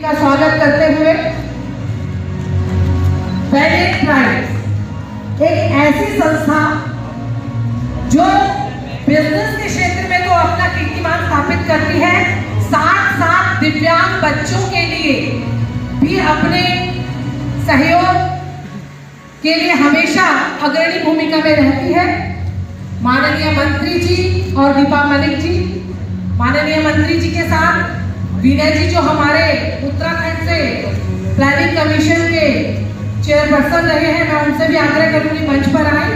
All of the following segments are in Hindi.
का स्वागत करते हुए वैलिड ट्राइब्स एक ऐसी संस्था जो बिजनेस के क्षेत्र में तो अपना कीर्तिमान स्थापित करती है, साथ साथ दिव्यांग बच्चों के लिए भी अपने सहयोग के लिए हमेशा अग्रणी भूमिका में रहती है। माननीय मंत्री जी और दीपा मलिक जी, माननीय मंत्री जी के साथ विनय जी जो हमारे उत्तराखंड से प्लानिंग कमीशन के चेयरपर्सन रहे हैं, मैं उनसे भी आग्रह करूंगी मंच पर आए।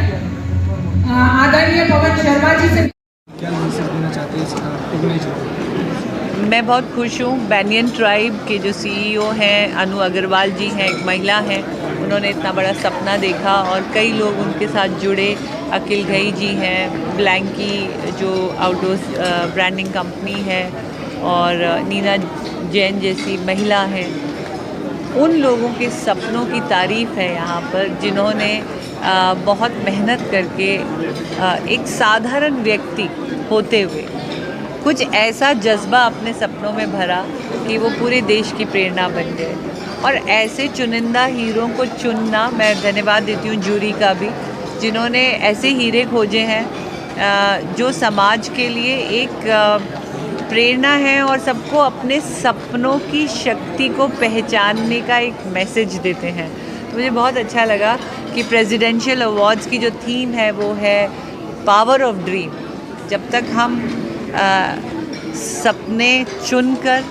आदरणीय पवन शर्मा जी से क्या मैसेज देना चाहते हैं? मैं बहुत खुश हूँ। बैनियन ट्राइब के जो सीईओ हैं अनु अग्रवाल जी हैं, एक महिला हैं, उन्होंने इतना बड़ा सपना देखा और कई लोग उनके साथ जुड़े। अखिल घई जी हैं, ब्लैंकी जो आउटडोर ब्रांडिंग कंपनी है, और नीना जैन जैसी महिला हैं। उन लोगों के सपनों की तारीफ़ है यहाँ पर, जिन्होंने बहुत मेहनत करके एक साधारण व्यक्ति होते हुए कुछ ऐसा जज्बा अपने सपनों में भरा कि वो पूरे देश की प्रेरणा बन गए। और ऐसे चुनिंदा हीरों को चुनना, मैं धन्यवाद देती हूँ जूरी का भी, जिन्होंने ऐसे हीरे खोजे हैं जो समाज के लिए एक प्रेरणा है और सबको अपने सपनों की शक्ति को पहचानने का एक मैसेज देते हैं। तो मुझे बहुत अच्छा लगा कि प्रेसिडेंशियल अवार्ड्स की जो थीम है वो है पावर ऑफ ड्रीम। जब तक हम सपने चुनकर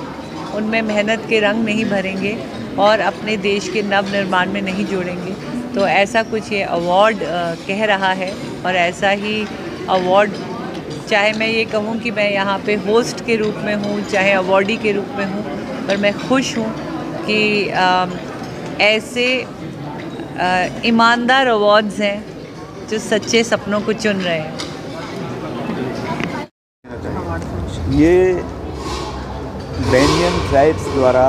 उनमें मेहनत के रंग नहीं भरेंगे और अपने देश के नव निर्माण में नहीं जोड़ेंगे, तो ऐसा कुछ ये अवार्ड कह रहा है। और ऐसा ही अवार्ड, चाहे मैं ये कहूँ कि मैं यहाँ पे होस्ट के रूप में हूँ, चाहे अवार्डी के रूप में हूँ, पर मैं खुश हूँ कि ऐसे ईमानदार अवार्ड्स हैं जो सच्चे सपनों को चुन रहे हैं। ये बैनियन ट्राइब्स द्वारा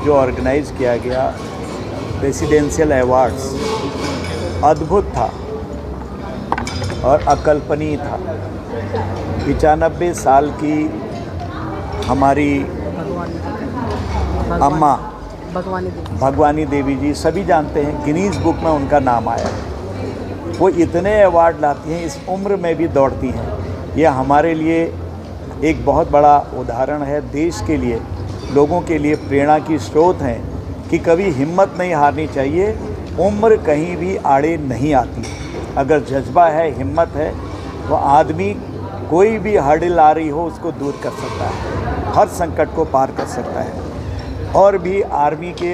जो ऑर्गेनाइज किया गया प्रेसिडेंशियल अवार्ड्स अद्भुत था और अकल्पनीय था। 95 साल की हमारी अम्मा भगवानी देवी जी, सभी जानते हैं, गिनीज बुक में उनका नाम आया है। वो इतने अवार्ड लाती हैं, इस उम्र में भी दौड़ती हैं। ये हमारे लिए एक बहुत बड़ा उदाहरण है, देश के लिए, लोगों के लिए प्रेरणा की स्रोत हैं कि कभी हिम्मत नहीं हारनी चाहिए। उम्र कहीं भी आड़े नहीं आती। अगर जज्बा है, हिम्मत है, तो आदमी कोई भी हर्डल आ रही हो उसको दूर कर सकता है, हर संकट को पार कर सकता है। और भी आर्मी के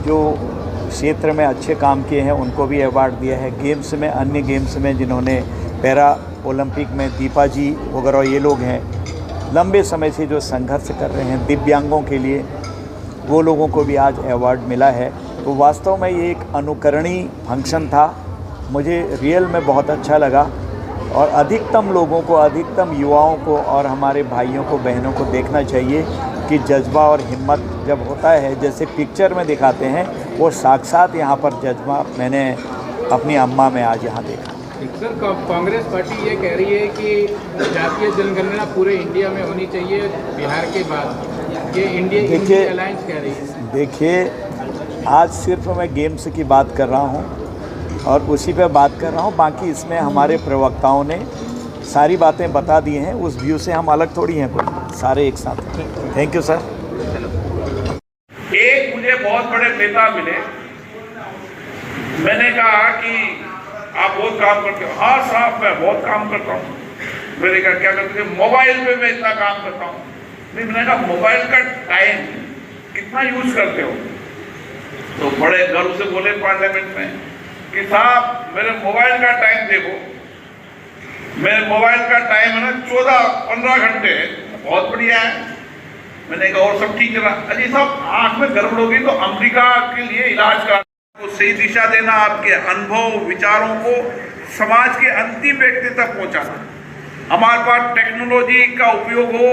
जो क्षेत्र में अच्छे काम किए हैं उनको भी अवार्ड दिया है। गेम्स में, अन्य गेम्स में जिन्होंने पैरा ओलंपिक में दीपा जी वगैरह ये लोग हैं, लंबे समय से जो संघर्ष कर रहे हैं दिव्यांगों के लिए, वो लोगों को भी आज अवार्ड मिला है। तो वास्तव में ये एक अनुकरणीय फंक्शन था। मुझे रियल में बहुत अच्छा लगा और अधिकतम लोगों को, अधिकतम युवाओं को और हमारे भाइयों को, बहनों को देखना चाहिए कि जज्बा और हिम्मत जब होता है, जैसे पिक्चर में दिखाते हैं, वो साक्षात यहाँ पर जज्बा मैंने अपनी अम्मा में आज यहाँ देखा। सर, कांग्रेस पार्टी ये कह रही है कि जातीय जनगणना पूरे इंडिया में होनी चाहिए बिहार के बाद। ये इंडिया अलायंस कह रही है। देखिए, आज सिर्फ मैं गेम्स की बात कर रहा हूँ और उसी पे बात कर रहा हूँ। बाकी इसमें हमारे प्रवक्ताओं ने सारी बातें बता दी हैं। उस व्यू से हम अलग थोड़ी हैं, कोई सारे एक साथ। Thank you sir. एक मुझे बहुत बड़े नेता मिले, मैंने कहा कि आप बहुत काम करते हो। हाँ साहब, मैं बहुत काम करता हूँ। मैंने कहा क्या करते हो? मोबाइल पे मैं इतना काम करता हूँ। नहीं, मैंने कहा मोबाइल का टाइम कितना यूज करते हो? तो बड़े गर्व से बोले पार्लियामेंट में कि साहब मेरे मोबाइल का टाइम देखो, मेरे मोबाइल का टाइम है ना 14-15 घंटे है। बहुत बढ़िया है। मैंने कहा और सब ठीक चला? अजी साहब, आंख में गड़बड़ होगी तो अमेरिका के लिए इलाज का सही दिशा देना, आपके अनुभव विचारों को समाज के अंतिम व्यक्ति तक पहुंचाना। हमारे पास टेक्नोलॉजी का उपयोग हो,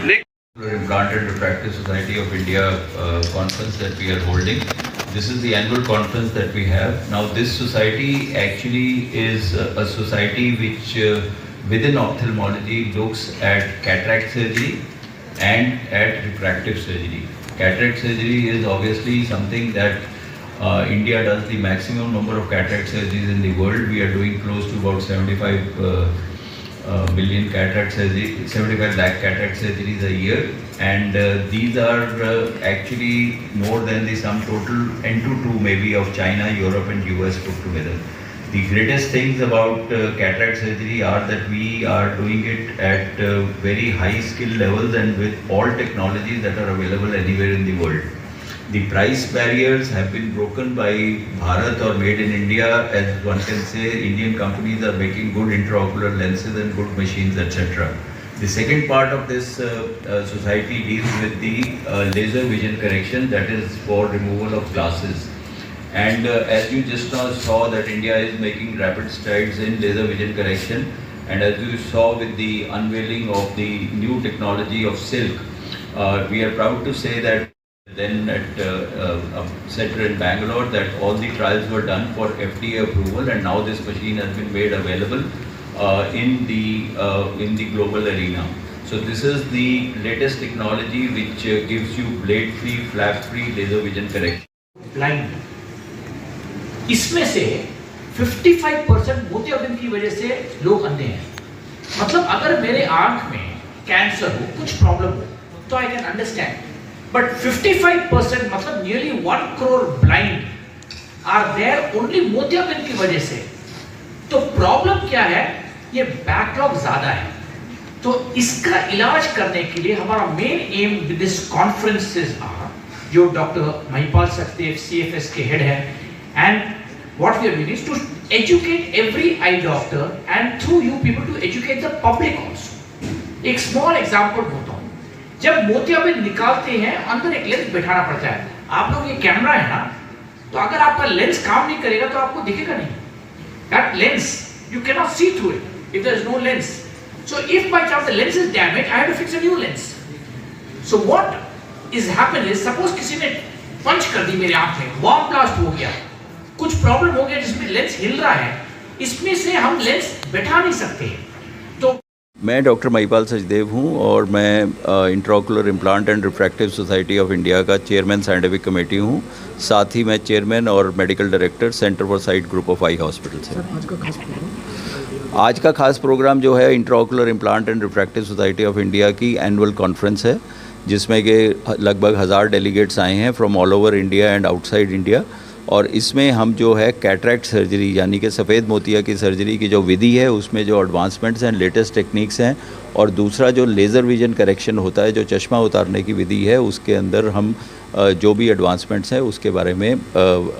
लेकिन Granted Refractive Society of India conference that we are holding. This is the annual conference that we have. Now this society actually is a society which within ophthalmology looks at cataract surgery and at refractive surgery. Cataract surgery is obviously something that India does the maximum number of cataract surgeries in the world. We are doing close to about 75 million cataract surgery, 75 lakh cataract surgeries a year, and these are actually more than the sum total N2 maybe of China, Europe and US put together. The greatest things about cataract surgery are that we are doing it at very high skill levels and with all technologies that are available anywhere in the world. The price barriers have been broken by Bharat or made in India, as one can say. Indian companies are making good intraocular lenses and good machines, etc. The second part of this society deals with the laser vision correction, that is for removal of glasses. And as you just now saw that India is making rapid strides in laser vision correction, and as you saw with the unveiling of the new technology of Silk, we are proud to say that then at a center in Bangalore that all the trials were done for FDA approval, and now this machine has been made available in the global arena. So this is the latest technology which gives you blade-free, flap-free laser vision correction. Blind. इसमें से 55% मोतियाबिंद की वजह से लोग अंधे हैं. मतलब अगर मेरे आंख में कैंसर हो, कुछ प्रॉब्लम हो, तो आई कैन अंडरस्टैंड. बट 55% मतलब nearly 1 crore blind are there only मोतियाबिंद की वजह से. तो प्रॉब्लम क्या है? ये बैकलॉग ज्यादा है. तो इसका इलाज करने के लिए हमारा main aim with this conferences are, जो डॉक्टर महिपाल सचदेव CFS के हेड है, and what we are doing is to educate every eye doctor and through you people to educate the public also. एक small example होता हूँ. जब मोतियाबिंद निकालते हैं अंदर एक लेंस बैठाना पड़ता है. आप लोग ये कैमरा है ना, तो अगर आपका लेंस काम नहीं करेगा तो आपको दिखेगा नहीं. That lens you cannot see through it if there is no lens. So if by chance the lens is damaged, I have to fix a new lens. So what is happened is, suppose किसी ने पंच कर दी मेरे आंख में, बॉम्ब ब्लास्ट हो गया, कुछ प्रॉब्लम हो गया जिसमें लेंस हिल रहा है, इसमें से हम लेंस बैठा नहीं सकते. तो मैं डॉक्टर महिपाल सचदेव हूं और मैं intraocular implant and refractive society of India का चेयरमैन साइंटिफिक कमेटी हूं. साथ ही मैं चेयरमैन और medical director centre for site group of eye hospital से. आज का खास प्रोग्राम जो है intraocular implant and refractive society of India की एनुअल कॉन्फ्रेंस है, जिसमें कि लगभग 1000 डेलीगेट्स आए हैं from all over India and outside India. और इसमें हम जो है कैटरैक्ट सर्जरी यानी कि सफ़ेद मोतिया की सर्जरी की जो विधि है उसमें जो एडवांसमेंट्स हैं, लेटेस्ट टेक्निक्स हैं, और दूसरा जो लेज़र विजन करेक्शन होता है, जो चश्मा उतारने की विधि है, उसके अंदर हम जो भी एडवांसमेंट्स हैं उसके बारे में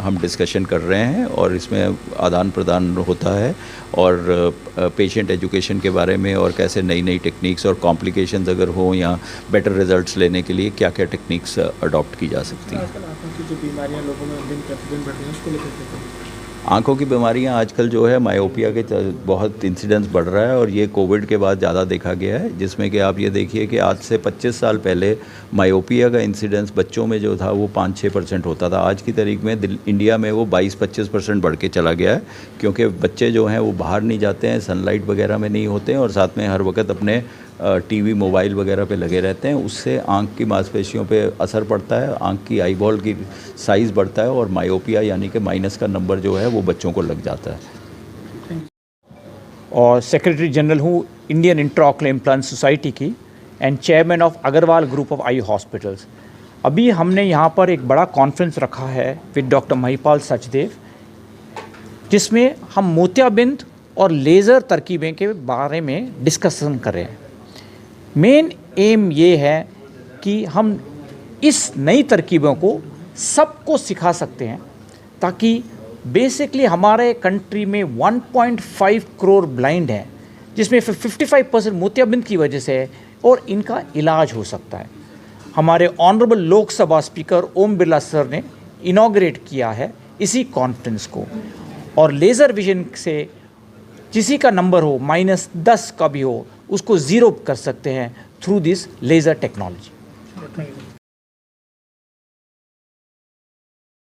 हम डिस्कशन कर रहे हैं. और इसमें आदान प्रदान होता है और पेशेंट एजुकेशन के बारे में, और कैसे नई नई टेक्निक्स और कॉम्प्लिकेशंस अगर हों या बेटर रिजल्ट्स लेने के लिए क्या क्या टेक्निक्स अडॉप्ट की जा सकती हैं. आँखों की बीमारियां आजकल जो है मायोपिया के बहुत इंसिडेंस बढ़ रहा है, और ये कोविड के बाद ज़्यादा देखा गया है, जिसमें कि आप ये देखिए कि आज से 25 साल पहले मायोपिया का इंसिडेंस बच्चों में जो था वो 5-6% होता था. आज की तारीख में इंडिया में वो 22-25% बढ़ के चला गया है, क्योंकि बच्चे जो हैं वो बाहर नहीं जाते हैं, सनलाइट वगैरह में नहीं होते हैं, और साथ में हर वक्त अपने टीवी मोबाइल वगैरह पे लगे रहते हैं. उससे आँख की मांसपेशियों पे असर पड़ता है, आँख की आईबॉल की साइज़ बढ़ता है, और मायोपिया यानी कि माइनस का नंबर जो है वो बच्चों को लग जाता है. और सेक्रेटरी जनरल हूँ इंडियन इंट्राओकुलर इम्प्लांट सोसाइटी की, and chairman of Agarwal group of eye hospitals. अभी हमने यहाँ पर एक बड़ा कॉन्फ्रेंस रखा है विद डॉक्टर महिपाल सचदेव, जिसमें हम मोतियाबिंद और लेज़र तरकीबें के बारे में डिस्कशन कर रहे हैं. मेन एम ये है कि हम इस नई तरकीबों को सबको सिखा सकते हैं, ताकि बेसिकली हमारे कंट्री में 1.5 करोड़ ब्लाइंड हैं, जिसमें 55% मोतियाबिंद की वजह से है, और इनका इलाज हो सकता है. हमारे honourable Lok Sabha speaker Om Birla sir ने इनॉग्रेट किया है इसी कॉन्फ्रेंस को. और लेज़र विजन से किसी का नंबर हो -10 का भी हो, उसको ज़ीरो कर सकते हैं थ्रू दिस लेज़र टेक्नोलॉजी.